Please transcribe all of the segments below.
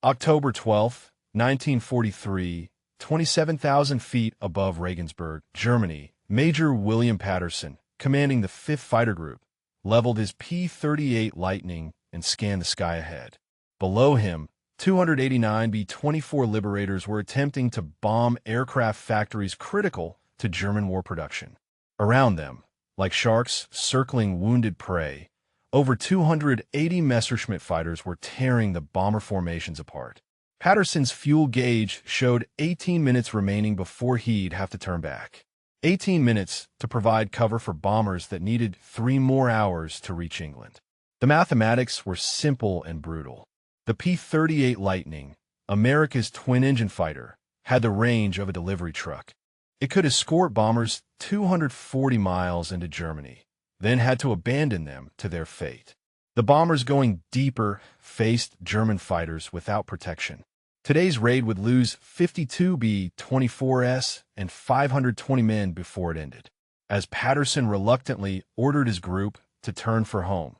October 12, 1943, 27,000 feet above Regensburg, Germany, Major William Patterson, commanding the 5th Fighter Group, leveled his P-38 Lightning and scanned the sky ahead. Below him, 289 B-24 Liberators were attempting to bomb aircraft factories critical to German war production. Around them, like sharks circling wounded prey, over 280 Messerschmitt fighters were tearing the bomber formations apart. Patterson's fuel gauge showed 18 minutes remaining before he'd have to turn back. 18 minutes to provide cover for bombers that needed 3 more hours to reach England. The mathematics were simple and brutal. The P-38 Lightning, America's twin-engine fighter, had the range of a delivery truck. It could escort bombers 240 miles into Germany, then had to abandon them to their fate. The bombers going deeper faced German fighters without protection. Today's raid would lose 52 B-24s and 520 men before it ended, as Patterson reluctantly ordered his group to turn for home.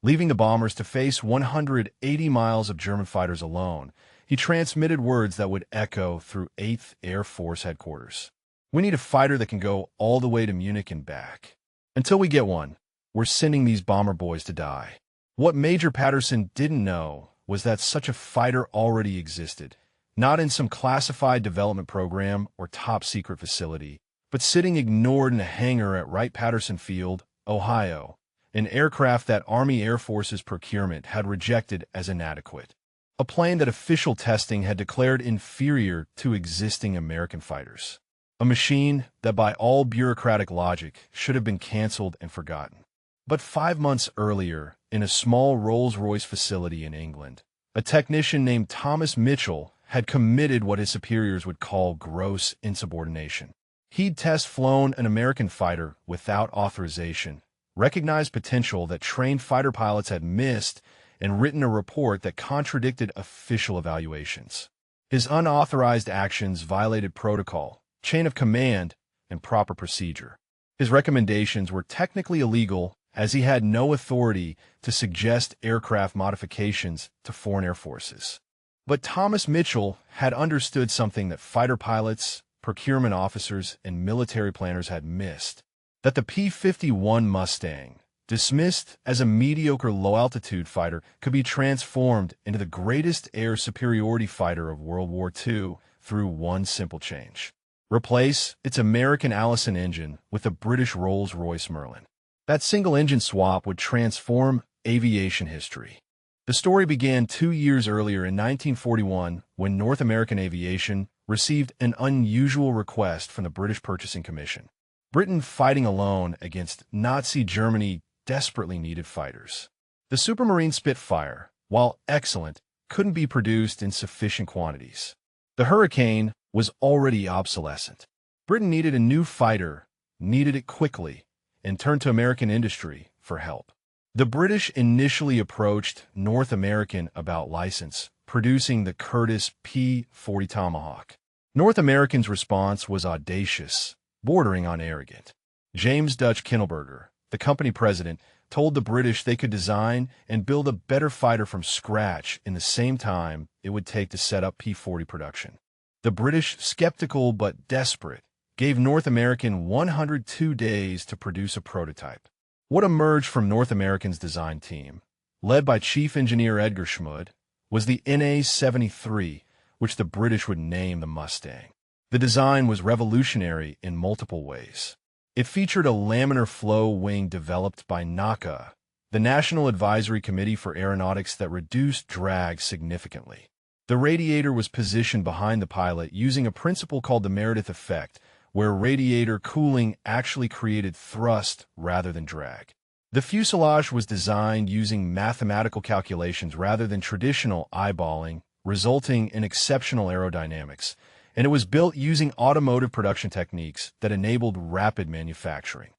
Leaving the bombers to face 180 miles of German fighters alone, he transmitted words that would echo through 8th Air Force headquarters. "We need a fighter that can go all the way to Munich and back. Until we get one, we're sending these bomber boys to die." What Major Patterson didn't know was that such a fighter already existed, not in some classified development program or top-secret facility, but sitting ignored in a hangar at Wright-Patterson Field, Ohio, an aircraft that Army Air Force's procurement had rejected as inadequate. A plane that official testing had declared inferior to existing American fighters. A machine that by all bureaucratic logic should have been canceled and forgotten. But 5 months earlier, in a small Rolls-Royce facility in England, a technician named Thomas Mitchell had committed what his superiors would call gross insubordination. He'd test-flown an American fighter without authorization, recognized potential that trained fighter pilots had missed, and written a report that contradicted official evaluations. His unauthorized actions violated protocol, chain of command, and proper procedure. His recommendations were technically illegal, as he had no authority to suggest aircraft modifications to foreign air forces. But Thomas Mitchell had understood something that fighter pilots, procurement officers, and military planners had missed: that the P-51 Mustang, dismissed as a mediocre low-altitude fighter, could be transformed into the greatest air superiority fighter of World War II through one simple change. Replace its American Allison engine with a British Rolls-Royce Merlin. That single-engine swap would transform aviation history. The story began 2 years earlier in 1941 when North American Aviation received an unusual request from the British Purchasing Commission. Britain fighting alone against Nazi Germany desperately needed fighters. The Supermarine Spitfire, while excellent, couldn't be produced in sufficient quantities. The Hurricane was already obsolescent. Britain needed a new fighter, needed it quickly, and turned to American industry for help. The British initially approached North American about license, producing the Curtiss P-40 Tomahawk. North American's response was audacious, bordering on arrogant. James Dutch Kindelberger, the company president, told the British they could design and build a better fighter from scratch in the same time it would take to set up P-40 production. The British, skeptical but desperate, gave North American 102 days to produce a prototype. What emerged from North American's design team, led by Chief Engineer Edgar Schmud, was the NA-73, which the British would name the Mustang. The design was revolutionary in multiple ways. It featured a laminar flow wing developed by NACA, the National Advisory Committee for Aeronautics, that reduced drag significantly. The radiator was positioned behind the pilot using a principle called the Meredith effect, where radiator cooling actually created thrust rather than drag. The fuselage was designed using mathematical calculations rather than traditional eyeballing, resulting in exceptional aerodynamics, and it was built using automotive production techniques that enabled rapid manufacturing.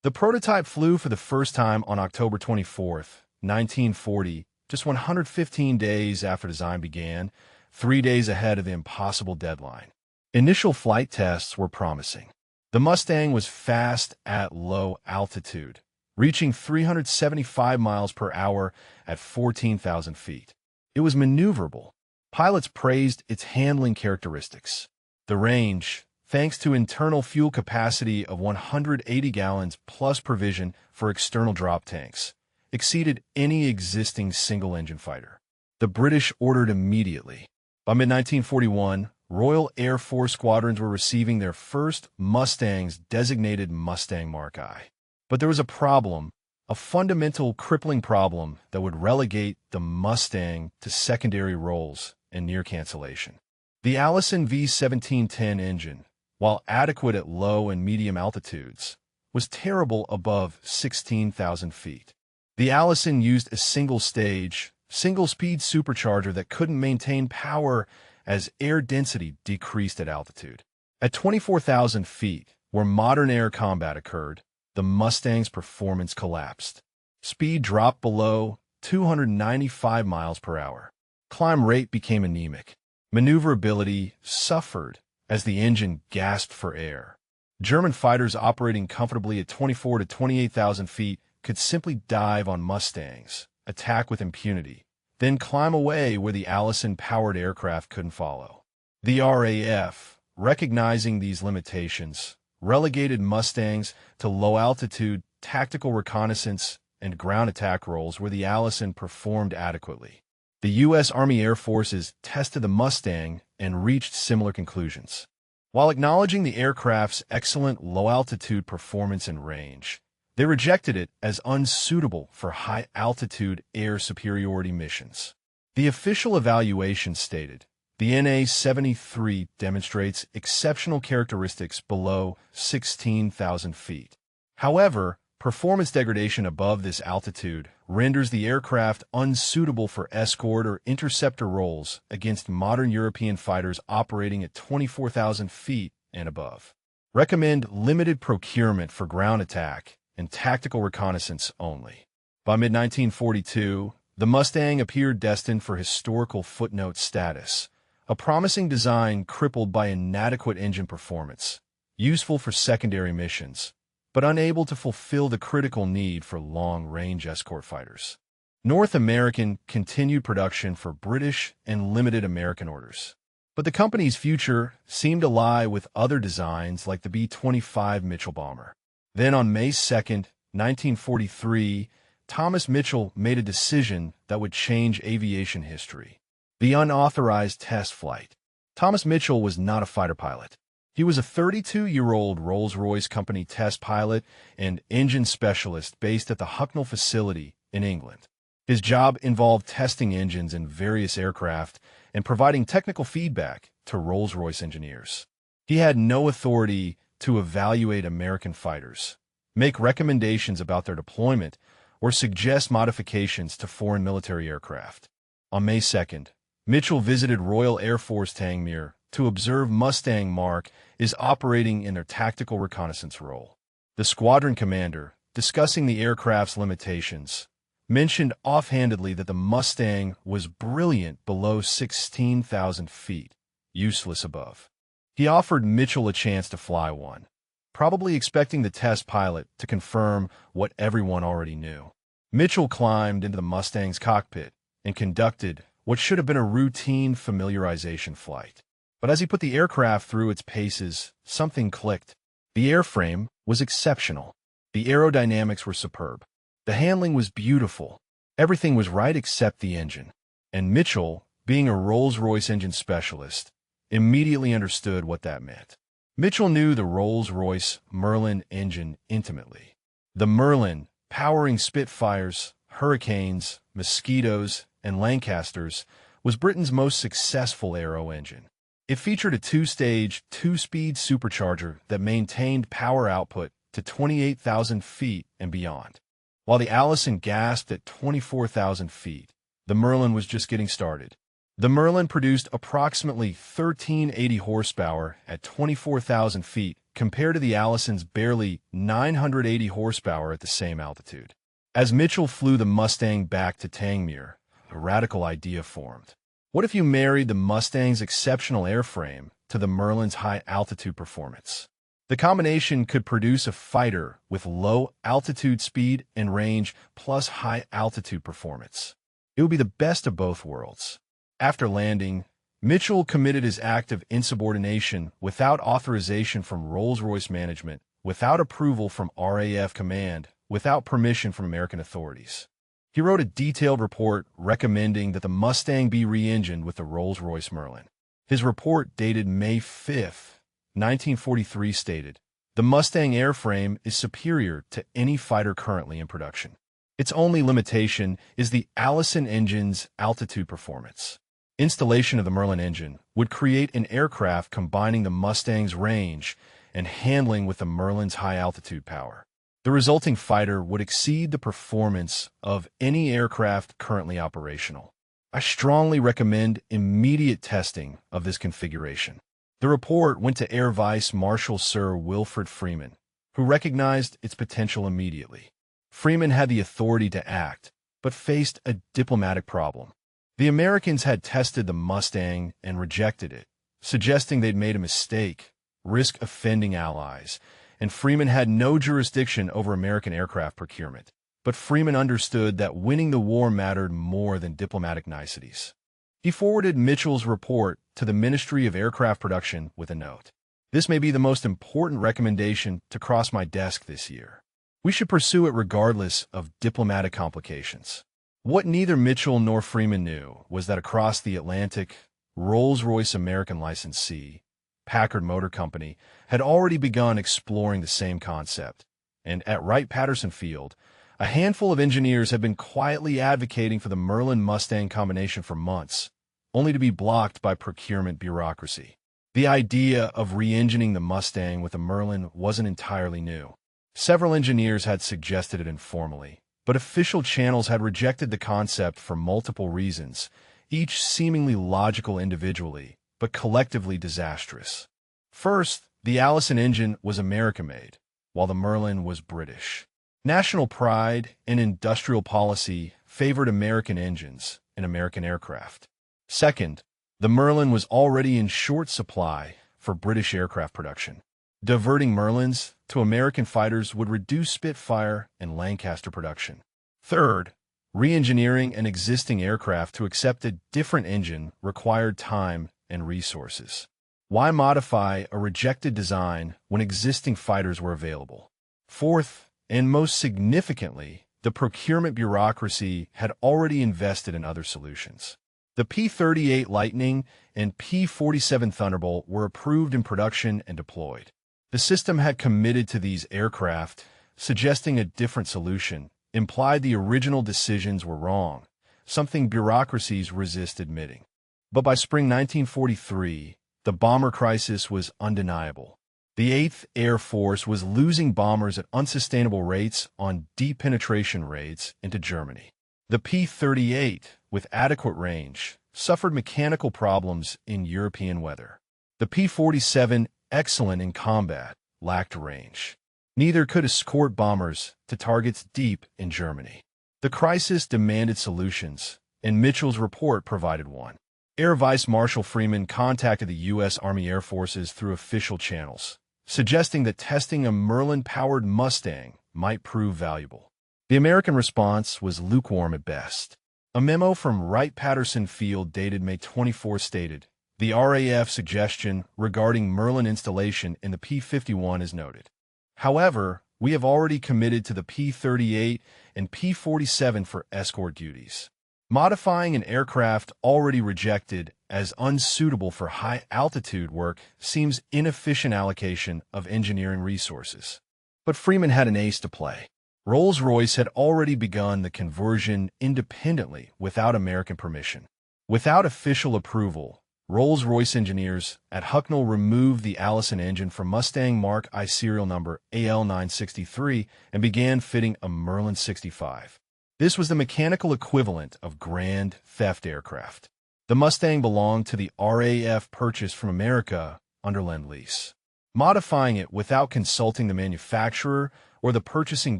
The prototype flew for the first time on October 24, 1940, just 115 days after design began, 3 days ahead of the impossible deadline. Initial flight tests were promising. The Mustang was fast at low altitude, reaching 375 miles per hour at 14,000 feet. It was maneuverable, Pilots praised its handling characteristics. The range, thanks to internal fuel capacity of 180 gallons plus provision for external drop tanks, exceeded any existing single-engine fighter. The British ordered immediately. By mid-1941, Royal Air Force squadrons were receiving their first Mustangs designated Mustang Mark I. But there was a problem, a fundamental crippling problem that would relegate the Mustang to secondary roles and near cancellation. The Allison V1710 engine, while adequate at low and medium altitudes, was terrible above 16,000 feet. The Allison used a single-stage, single-speed supercharger that couldn't maintain power as air density decreased at altitude. At 24,000 feet, where modern air combat occurred, the Mustang's performance collapsed. Speed dropped below 295 miles per hour. Climb rate became anemic. Maneuverability suffered as the engine gasped for air. German fighters operating comfortably at 24 to 28,000 feet could simply dive on Mustangs, attack with impunity, then climb away where the Allison-powered aircraft couldn't follow. The RAF, recognizing these limitations, relegated Mustangs to low-altitude tactical reconnaissance and ground attack roles where the Allison performed adequately. The U.S. Army Air Forces tested the Mustang and reached similar conclusions. While acknowledging the aircraft's excellent low-altitude performance and range, they rejected it as unsuitable for high-altitude air superiority missions. The official evaluation stated, the NA-73 demonstrates exceptional characteristics below 16,000 feet. However, performance degradation above this altitude renders the aircraft unsuitable for escort or interceptor roles against modern European fighters operating at 24,000 feet and above. Recommend limited procurement for ground attack and tactical reconnaissance only. By mid-1942, the Mustang appeared destined for historical footnote status, a promising design crippled by inadequate engine performance, useful for secondary missions, but unable to fulfill the critical need for long-range escort fighters. North American continued production for British and limited American orders. But the company's future seemed to lie with other designs like the B-25 Mitchell bomber. Then on May 2, 1943, Thomas Mitchell made a decision that would change aviation history. The unauthorized test flight. Thomas Mitchell was not a fighter pilot. He was a 32-year-old Rolls-Royce company test pilot and engine specialist based at the Hucknall facility in England. His job involved testing engines in various aircraft and providing technical feedback to Rolls-Royce engineers. He had no authority to evaluate American fighters, make recommendations about their deployment, or suggest modifications to foreign military aircraft. On May 2nd, Mitchell visited Royal Air Force Tangmere to observe Mustang Mark is operating in their tactical reconnaissance role. The squadron commander, discussing the aircraft's limitations, mentioned offhandedly that the Mustang was brilliant below 16,000 feet, useless above. He offered Mitchell a chance to fly one, probably expecting the test pilot to confirm what everyone already knew. Mitchell climbed into the Mustang's cockpit and conducted what should have been a routine familiarization flight. But as he put the aircraft through its paces, something clicked. The airframe was exceptional. The aerodynamics were superb. The handling was beautiful. Everything was right except the engine. And Mitchell, being a Rolls-Royce engine specialist, immediately understood what that meant. Mitchell knew the Rolls-Royce Merlin engine intimately. The Merlin, powering Spitfires, Hurricanes, Mosquitoes, and Lancasters, was Britain's most successful aero engine. It featured a two-stage, two-speed supercharger that maintained power output to 28,000 feet and beyond. While the Allison gasped at 24,000 feet, the Merlin was just getting started. The Merlin produced approximately 1,380 horsepower at 24,000 feet compared to the Allison's barely 980 horsepower at the same altitude. As Mitchell flew the Mustang back to Tangmere, a radical idea formed. What if you married the Mustang's exceptional airframe to the Merlin's high-altitude performance? The combination could produce a fighter with low-altitude speed and range plus high-altitude performance. It would be the best of both worlds. After landing, Mitchell committed his act of insubordination without authorization from Rolls-Royce management, without approval from RAF command, without permission from American authorities. He wrote a detailed report recommending that the Mustang be re-engined with the Rolls-Royce Merlin. His report, dated May 5, 1943, stated, "The Mustang airframe is superior to any fighter currently in production. Its only limitation is the Allison engine's altitude performance. Installation of the Merlin engine would create an aircraft combining the Mustang's range and handling with the Merlin's high-altitude power. The resulting fighter would exceed the performance of any aircraft currently operational. I strongly recommend immediate testing of this configuration." The report went to Air Vice Marshal Sir Wilfred Freeman, who recognized its potential immediately. Freeman had the authority to act, but faced a diplomatic problem. The Americans had tested the Mustang and rejected it, suggesting they'd made a mistake, risk offending allies, and Freeman had no jurisdiction over American aircraft procurement. But Freeman understood that winning the war mattered more than diplomatic niceties. He forwarded Mitchell's report to the Ministry of Aircraft Production with a note. "This may be the most important recommendation to cross my desk this year. We should pursue it regardless of diplomatic complications." What neither Mitchell nor Freeman knew was that across the Atlantic, Rolls-Royce American licensee, Packard Motor Company, had already begun exploring the same concept, and at Wright-Patterson Field, a handful of engineers had been quietly advocating for the Merlin-Mustang combination for months, only to be blocked by procurement bureaucracy. The idea of re-engineering the Mustang with a Merlin wasn't entirely new. Several engineers had suggested it informally, but official channels had rejected the concept for multiple reasons, each seemingly logical individually, but collectively disastrous. First, the Allison engine was American-made, while the Merlin was British. National pride and industrial policy favored American engines and American aircraft. Second, the Merlin was already in short supply for British aircraft production. Diverting Merlins to American fighters would reduce Spitfire and Lancaster production. Third, re-engineering an existing aircraft to accept a different engine required time and resources. Why modify a rejected design when existing fighters were available? Fourth, and most significantly, the procurement bureaucracy had already invested in other solutions. The P-38 Lightning and P-47 Thunderbolt were approved in production and deployed. The system had committed to these aircraft, suggesting a different solution implied the original decisions were wrong, something bureaucracies resist admitting. But by spring 1943, the bomber crisis was undeniable. The 8th Air Force was losing bombers at unsustainable rates on deep penetration raids into Germany. The P-38, with adequate range, suffered mechanical problems in European weather. The P-47, excellent in combat, lacked range. Neither could escort bombers to targets deep in Germany. The crisis demanded solutions, and Mitchell's report provided one. Air Vice Marshal Freeman contacted the U.S. Army Air Forces through official channels, suggesting that testing a Merlin-powered Mustang might prove valuable. The American response was lukewarm at best. A memo from Wright-Patterson Field dated May 24 stated, "The RAF suggestion regarding Merlin installation in the P-51 is noted. However, we have already committed to the P-38 and P-47 for escort duties. Modifying an aircraft already rejected as unsuitable for high-altitude work seems inefficient allocation of engineering resources." But Freeman had an ace to play. Rolls-Royce had already begun the conversion independently without American permission. Without official approval, Rolls-Royce engineers at Hucknall removed the Allison engine from Mustang Mark I serial number AL963 and began fitting a Merlin 65. This was the mechanical equivalent of Grand Theft aircraft. The Mustang belonged to the RAF purchased from America under Lend-Lease. Modifying it without consulting the manufacturer or the purchasing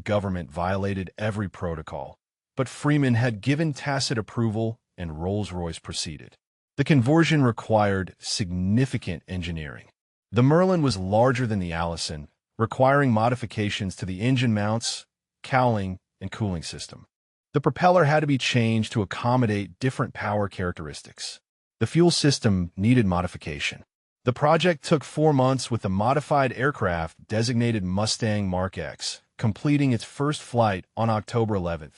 government violated every protocol. But Freeman had given tacit approval and Rolls-Royce proceeded. The conversion required significant engineering. The Merlin was larger than the Allison, requiring modifications to the engine mounts, cowling, and cooling system. The propeller had to be changed to accommodate different power characteristics. The fuel system needed modification. The project took 4 months with the modified aircraft designated Mustang Mark X, completing its first flight on October 11,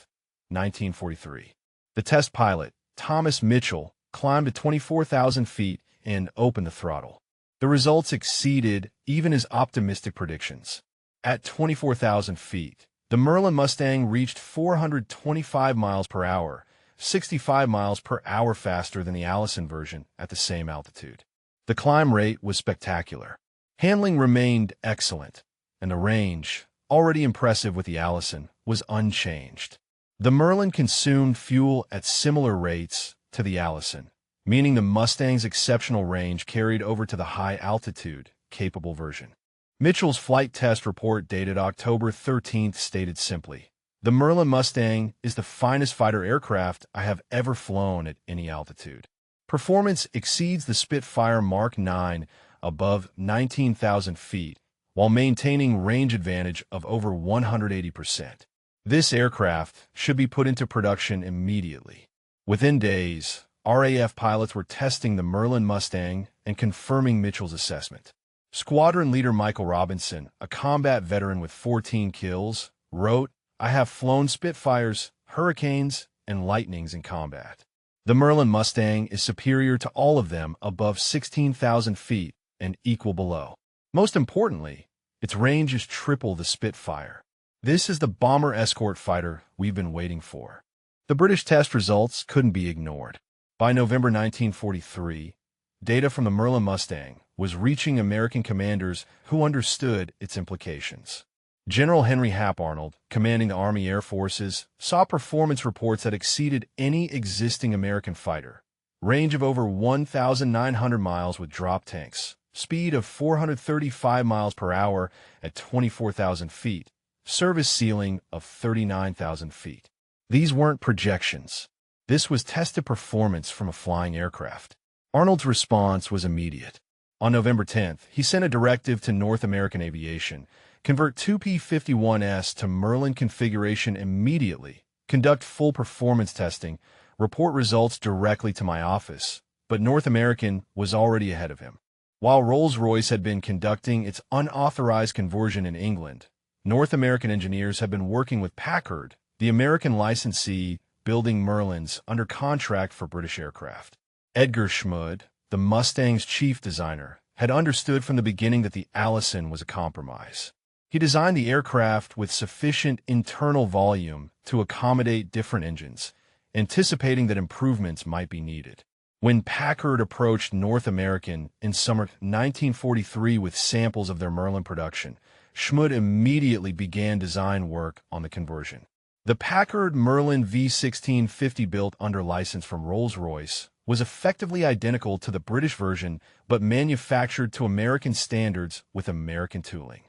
1943. The test pilot, Thomas Mitchell, climbed to 24,000 feet and opened the throttle. The results exceeded even his optimistic predictions. At 24,000 feet, the Merlin Mustang reached 425 miles per hour, 65 miles per hour faster than the Allison version at the same altitude. The climb rate was spectacular. Handling remained excellent, and the range, already impressive with the Allison, was unchanged. The Merlin consumed fuel at similar rates to the Allison, meaning the Mustang's exceptional range carried over to the high-altitude, capable version. Mitchell's flight test report dated October 13th stated simply, "The Merlin Mustang is the finest fighter aircraft I have ever flown at any altitude. Performance exceeds the Spitfire Mark IX above 19,000 feet, while maintaining range advantage of over 180%. This aircraft should be put into production immediately." Within days, RAF pilots were testing the Merlin Mustang and confirming Mitchell's assessment. Squadron leader Michael Robinson, a combat veteran with 14 kills, wrote, "I have flown Spitfires, Hurricanes, and Lightnings in combat. The Merlin Mustang is superior to all of them above 16,000 feet and equal below. Most importantly, its range is triple the Spitfire. This is the bomber escort fighter we've been waiting for." The British test results couldn't be ignored. By November 1943, data from the Merlin Mustang was reaching American commanders who understood its implications. General Henry Hap Arnold, commanding the Army Air Forces, saw performance reports that exceeded any existing American fighter. Range of over 1,900 miles with drop tanks, speed of 435 miles per hour at 24,000 feet, service ceiling of 39,000 feet. These weren't projections. This was tested performance from a flying aircraft. Arnold's response was immediate. On November 10th, he sent a directive to North American Aviation: convert two P-51s to Merlin configuration immediately, conduct full performance testing, report results directly to my office. But North American was already ahead of him. While Rolls-Royce had been conducting its unauthorized conversion in England, North American engineers had been working with Packard, the American licensee, building Merlins under contract for British aircraft. Edgar Schmud, the Mustang's chief designer, had understood from the beginning that the Allison was a compromise. He designed the aircraft with sufficient internal volume to accommodate different engines, anticipating that improvements might be needed. When Packard approached North American in summer 1943 with samples of their Merlin production, Schmud immediately began design work on the conversion. The Packard Merlin V1650 built under license from Rolls-Royce was effectively identical to the British version but manufactured to American standards with American tooling.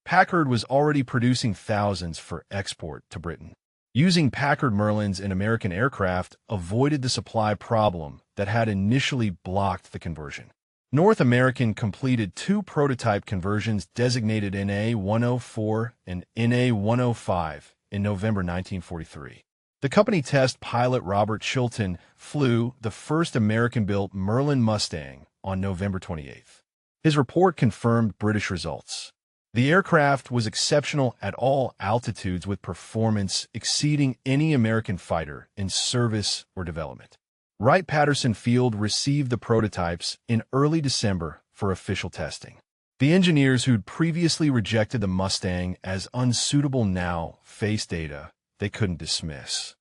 Packard was already producing thousands for export to Britain. Using Packard Merlins in American aircraft avoided the supply problem that had initially blocked the conversion. North American completed two prototype conversions designated NA-104 and NA-105 in November 1943. The company test pilot Robert Chilton flew the first American-built Merlin Mustang on November 28th. His report confirmed British results. The aircraft was exceptional at all altitudes with performance exceeding any American fighter in service or development. Wright-Patterson Field received the prototypes in early December for official testing. The engineers who'd previously rejected the Mustang as unsuitable now faced data they couldn't dismiss.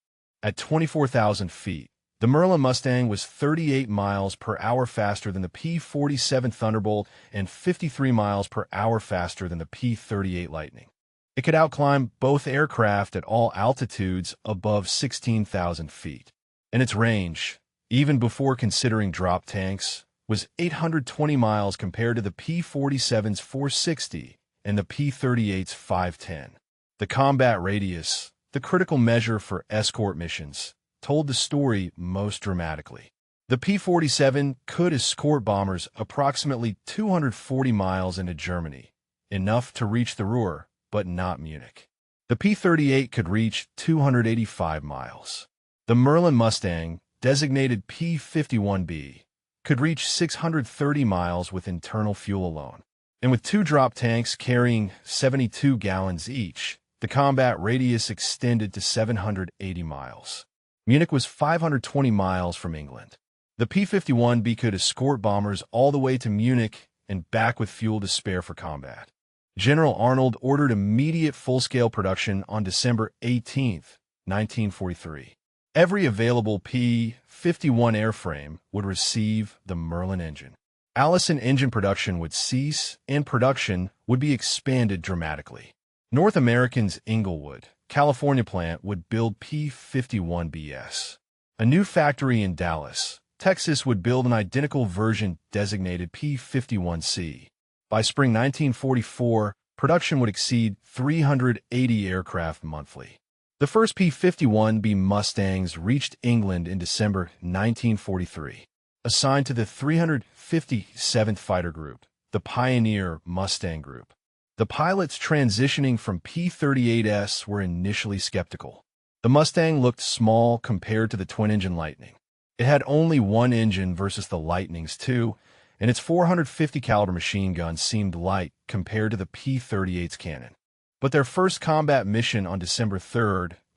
At 24,000 feet, the Merlin Mustang was 38 miles per hour faster than the P-47 Thunderbolt and 53 miles per hour faster than the P-38 Lightning. It could outclimb both aircraft at all altitudes above 16,000 feet. And its range, even before considering drop tanks, was 820 miles compared to the P-47's 460 and the P-38's 510. The combat radius, the critical measure for escort missions, told the story most dramatically. The P-47 could escort bombers approximately 240 miles into Germany, enough to reach the Ruhr, but not Munich. The P-38 could reach 285 miles. The Merlin Mustang, designated P-51B, could reach 630 miles with internal fuel alone. And with two drop tanks carrying 72 gallons each, the combat radius extended to 780 miles. Munich was 520 miles from England. The P-51B could escort bombers all the way to Munich and back with fuel to spare for combat. General Arnold ordered immediate full-scale production on December 18, 1943. Every available P-51 airframe would receive the Merlin engine. Allison engine production would cease, and production would be expanded dramatically. North American's Inglewood, California plant would build P-51Bs. A new factory in Dallas, Texas would build an identical version designated P-51C. By spring 1944, production would exceed 380 aircraft monthly. The first P-51B Mustangs reached England in December 1943. Assigned to the 357th Fighter Group, the Pioneer Mustang Group. The pilots transitioning from P-38S were initially skeptical. The Mustang looked small compared to the twin-engine Lightning. It had only one engine versus the Lightning's two, and its 450 caliber machine gun seemed light compared to the P-38's cannon. But their first combat mission on December 3,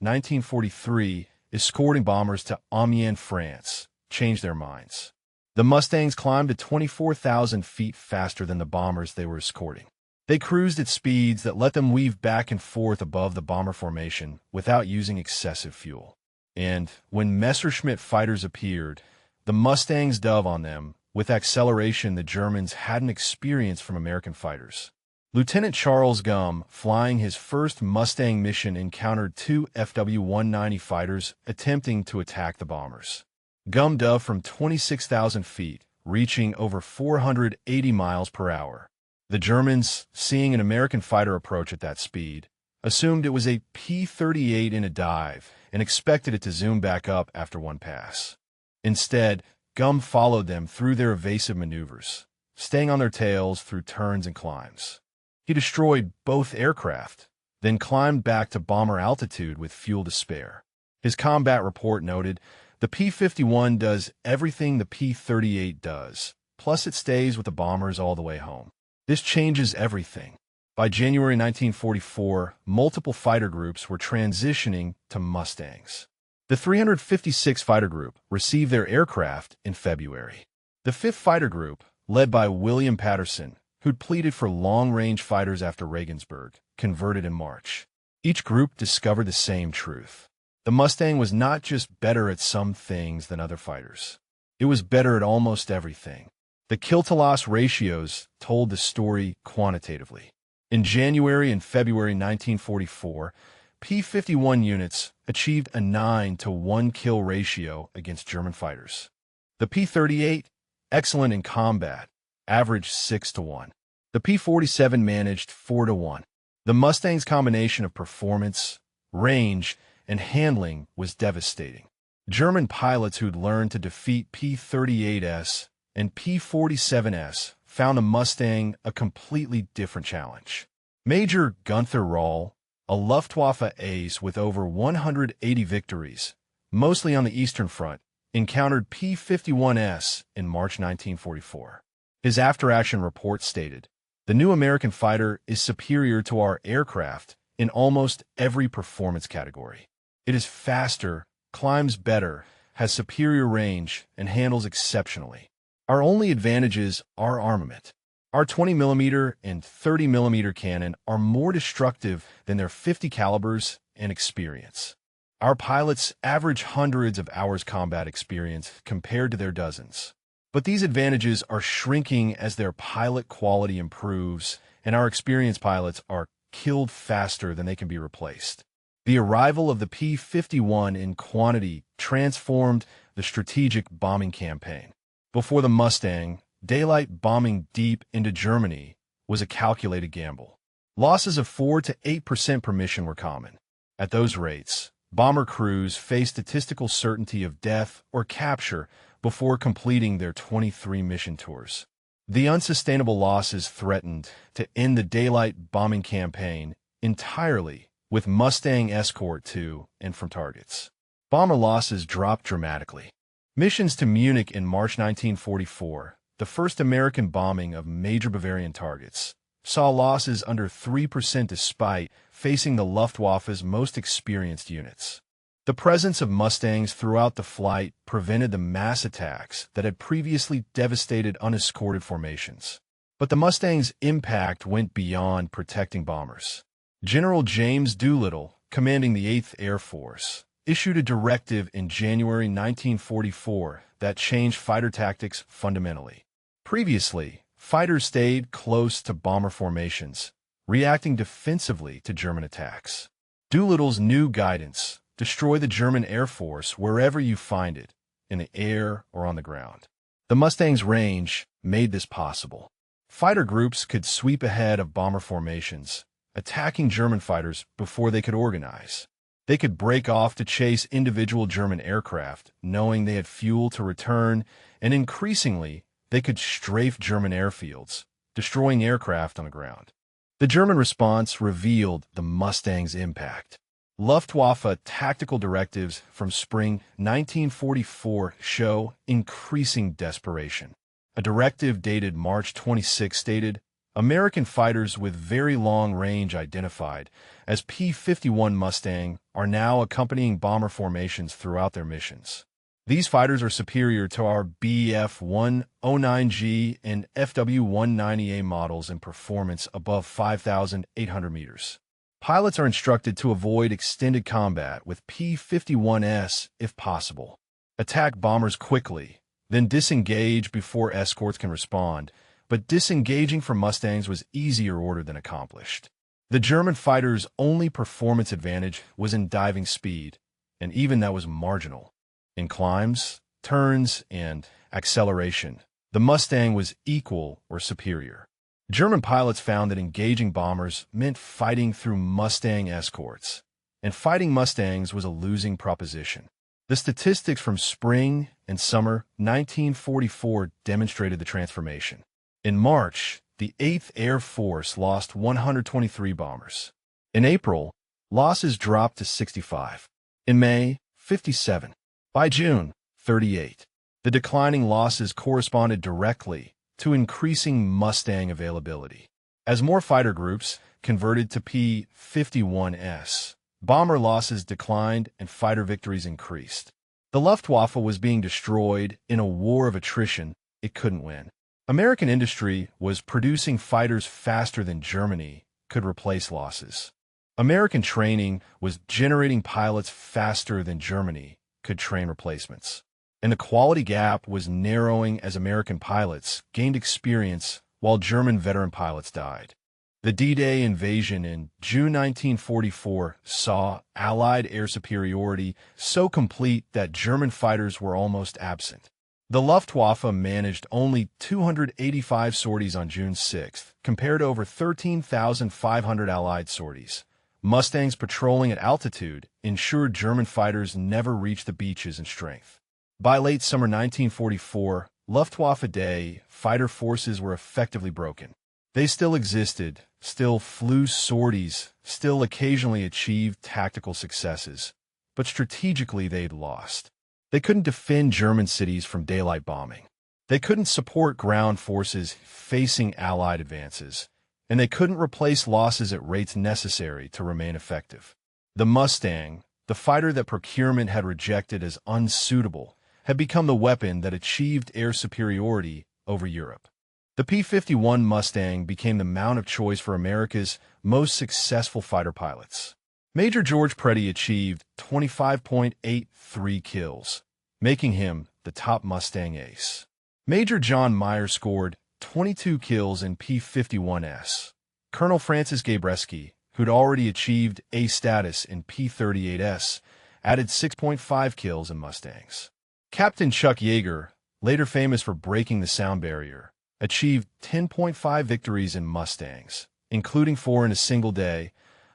1943, escorting bombers to Amiens, France, changed their minds. The Mustangs climbed to 24,000 feet faster than the bombers they were escorting. They cruised at speeds that let them weave back and forth above the bomber formation without using excessive fuel. And when Messerschmitt fighters appeared, the Mustangs dove on them with acceleration the Germans hadn't experienced from American fighters. Lieutenant Charles Gumm, flying his first Mustang mission, encountered two FW-190 fighters attempting to attack the bombers. Gumm dove from 26,000 feet, reaching over 480 miles per hour. The Germans, seeing an American fighter approach at that speed, assumed it was a P-38 in a dive and expected it to zoom back up after one pass. Instead, Gumm followed them through their evasive maneuvers, staying on their tails through turns and climbs. He destroyed both aircraft, then climbed back to bomber altitude with fuel to spare. His combat report noted, "The P-51 does everything the P-38 does, plus it stays with the bombers all the way home. This changes everything." By January 1944, multiple fighter groups were transitioning to Mustangs. The 356th Fighter Group received their aircraft in February. The 5th Fighter Group, led by William Patterson, who'd pleaded for long-range fighters after Regensburg, converted in March. Each group discovered the same truth. The Mustang was not just better at some things than other fighters. It was better at almost everything. The kill-to-loss ratios told the story quantitatively. In January and February 1944, P-51 units achieved a 9-to-1 kill ratio against German fighters. The P-38, excellent in combat, averaged 6-to-1. The P-47 managed 4-to-1. The Mustang's combination of performance, range, and handling was devastating. German pilots who'd learned to defeat P-38S and P-47S found the Mustang a completely different challenge. Major Gunther Röhl, a Luftwaffe ace with over 180 victories, mostly on the Eastern Front, encountered P-51S in March 1944. His after-action report stated, "The new American fighter is superior to our aircraft in almost every performance category. It is faster, climbs better, has superior range, and handles exceptionally. Our only advantages are armament. Our 20mm and 30mm cannon are more destructive than their 50 calibers and experience. Our pilots average hundreds of hours combat experience compared to their dozens. But these advantages are shrinking as their pilot quality improves, and our experienced pilots are killed faster than they can be replaced." The arrival of the P-51 in quantity transformed the strategic bombing campaign. Before the Mustang, daylight bombing deep into Germany was a calculated gamble. Losses of 4 to 8% per mission were common. At those rates, bomber crews faced statistical certainty of death or capture before completing their 23 mission tours. The unsustainable losses threatened to end the daylight bombing campaign entirely with Mustang escort to and from targets. Bomber losses dropped dramatically. Missions to Munich in March 1944, the first American bombing of major Bavarian targets, saw losses under 3% despite facing the Luftwaffe's most experienced units. The presence of Mustangs throughout the flight prevented the mass attacks that had previously devastated unescorted formations. But the Mustangs' impact went beyond protecting bombers. General James Doolittle, commanding the 8th Air Force, issued a directive in January 1944 that changed fighter tactics fundamentally. Previously, fighters stayed close to bomber formations, reacting defensively to German attacks. Doolittle's new guidance: destroy the German Air Force wherever you find it, in the air or on the ground. The Mustang's range made this possible. Fighter groups could sweep ahead of bomber formations, attacking German fighters before they could organize. They could break off to chase individual German aircraft, knowing they had fuel to return, and increasingly, they could strafe German airfields, destroying aircraft on the ground. The German response revealed the Mustang's impact. Luftwaffe tactical directives from spring 1944 show increasing desperation. A directive dated March 26 stated, American fighters with very long range identified as P-51 Mustang are now accompanying bomber formations throughout their missions. These fighters are superior to our Bf-109G and FW-190A models in performance above 5,800 meters. Pilots are instructed to avoid extended combat with P-51S if possible. Attack bombers quickly, then disengage before escorts can respond, but disengaging from Mustangs was easier ordered than accomplished. The German fighters' only performance advantage was in diving speed, and even that was marginal. In climbs, turns, and acceleration, the Mustang was equal or superior. German pilots found that engaging bombers meant fighting through Mustang escorts, and fighting Mustangs was a losing proposition. The statistics from spring and summer 1944 demonstrated the transformation. In March, the 8th Air Force lost 123 bombers. In April, losses dropped to 65. In May, 57. By June, 38. The declining losses corresponded directly to increasing Mustang availability. As more fighter groups converted to P-51S, bomber losses declined and fighter victories increased. The Luftwaffe was being destroyed in a war of attrition it couldn't win. American industry was producing fighters faster than Germany could replace losses. American training was generating pilots faster than Germany could train replacements. And the quality gap was narrowing as American pilots gained experience while German veteran pilots died. The D-Day invasion in June 1944 saw Allied air superiority so complete that German fighters were almost absent. The Luftwaffe managed only 285 sorties on June 6, compared to over 13,500 Allied sorties. Mustangs patrolling at altitude ensured German fighters never reached the beaches in strength. By late summer 1944, Luftwaffe Day fighter forces were effectively broken. They still existed, still flew sorties, still occasionally achieved tactical successes, but strategically they'd lost. They couldn't defend German cities from daylight bombing. They couldn't support ground forces facing Allied advances, and they couldn't replace losses at rates necessary to remain effective. The Mustang, the fighter that procurement had rejected as unsuitable, had become the weapon that achieved air superiority over Europe. The P-51 Mustang became the mount of choice for America's most successful fighter pilots. Major George Preddy achieved 25.83 kills, making him the top Mustang ace. Major John Meyer scored 22 kills in P-51S. Colonel Francis Gabreski, who'd already achieved A status in P-38S, added 6.5 kills in Mustangs. Captain Chuck Yeager, later famous for breaking the sound barrier, achieved 10.5 victories in Mustangs, including 4 in a single day,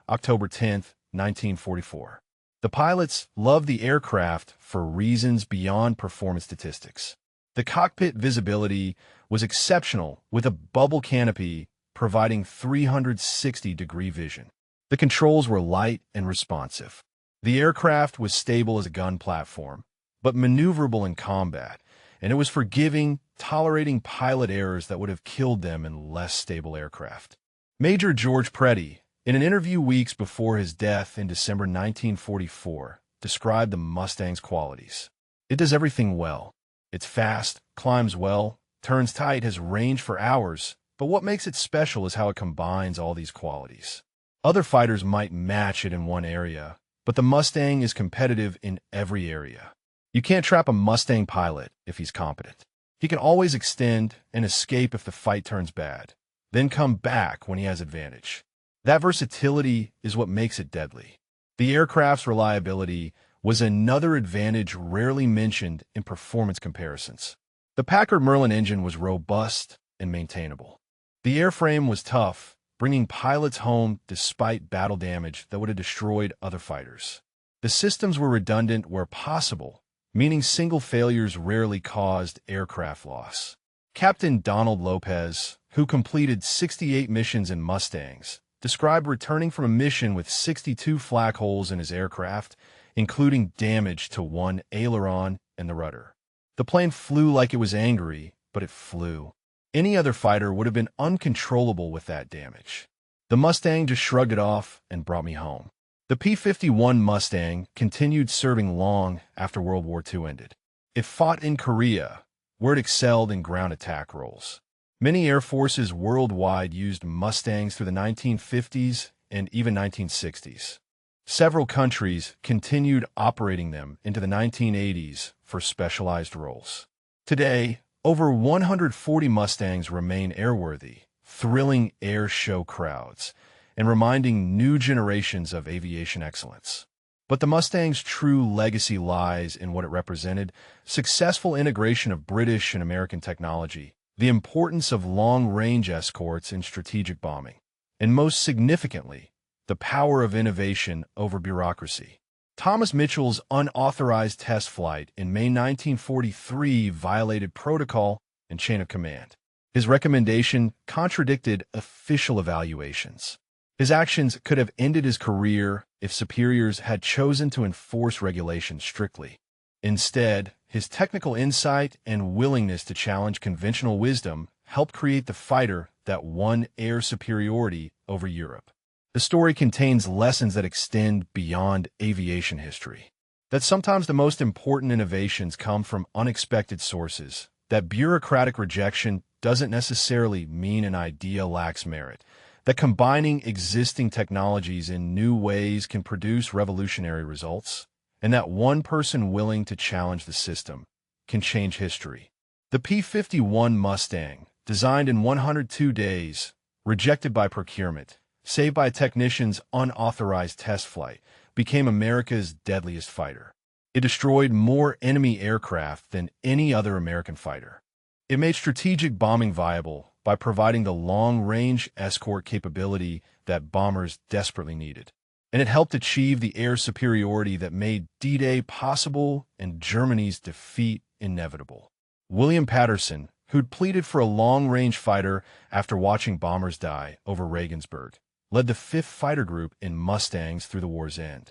October 10, 1944. The pilots loved the aircraft for reasons beyond performance statistics. The cockpit visibility was exceptional, with a bubble canopy providing 360-degree vision. The controls were light and responsive. The aircraft was stable as a gun platform, but maneuverable in combat, and it was forgiving, tolerating pilot errors that would have killed them in less stable aircraft. Major George Preddy, in an interview weeks before his death in December 1944, described the Mustang's qualities. It does everything well. It's fast, climbs well, turns tight, has range for hours, but what makes it special is how it combines all these qualities. Other fighters might match it in one area, but the Mustang is competitive in every area. You can't trap a Mustang pilot if he's competent. He can always extend and escape if the fight turns bad, then come back when he has advantage. That versatility is what makes it deadly. The aircraft's reliability was another advantage rarely mentioned in performance comparisons. The Packard Merlin engine was robust and maintainable. The airframe was tough, bringing pilots home despite battle damage that would have destroyed other fighters. The systems were redundant where possible, meaning single failures rarely caused aircraft loss. Captain Donald Lopez, who completed 68 missions in Mustangs, described returning from a mission with 62 flak holes in his aircraft, including damage to one aileron and the rudder. The plane flew like it was angry, but it flew. Any other fighter would have been uncontrollable with that damage. The Mustang just shrugged it off and brought me home. The P-51 Mustang continued serving long after World War II ended. It fought in Korea, where it excelled in ground attack roles. Many air forces worldwide used Mustangs through the 1950s and even 1960s. Several countries continued operating them into the 1980s for specialized roles. Today, over 140 Mustangs remain airworthy, thrilling air show crowds, and reminding new generations of aviation excellence. But the Mustang's true legacy lies in what it represented: successful integration of British and American technology, the importance of long-range escorts in strategic bombing, and most significantly, the power of innovation over bureaucracy. Thomas Mitchell's unauthorized test flight in May 1943 violated protocol and chain of command. His recommendation contradicted official evaluations. His actions could have ended his career if superiors had chosen to enforce regulations strictly. Instead, his technical insight and willingness to challenge conventional wisdom helped create the fighter that won air superiority over Europe. The story contains lessons that extend beyond aviation history. That sometimes the most important innovations come from unexpected sources. That bureaucratic rejection doesn't necessarily mean an idea lacks merit. That combining existing technologies in new ways can produce revolutionary results. And that one person willing to challenge the system can change history. The P-51 Mustang, designed in 102 days, rejected by procurement, saved by a technician's unauthorized test flight, became America's deadliest fighter. It destroyed more enemy aircraft than any other American fighter. It made strategic bombing viable by providing the long-range escort capability that bombers desperately needed. And it helped achieve the air superiority that made D-Day possible and Germany's defeat inevitable. William Patterson, who'd pleaded for a long-range fighter after watching bombers die over Regensburg, led the 5th Fighter Group in Mustangs through the war's end.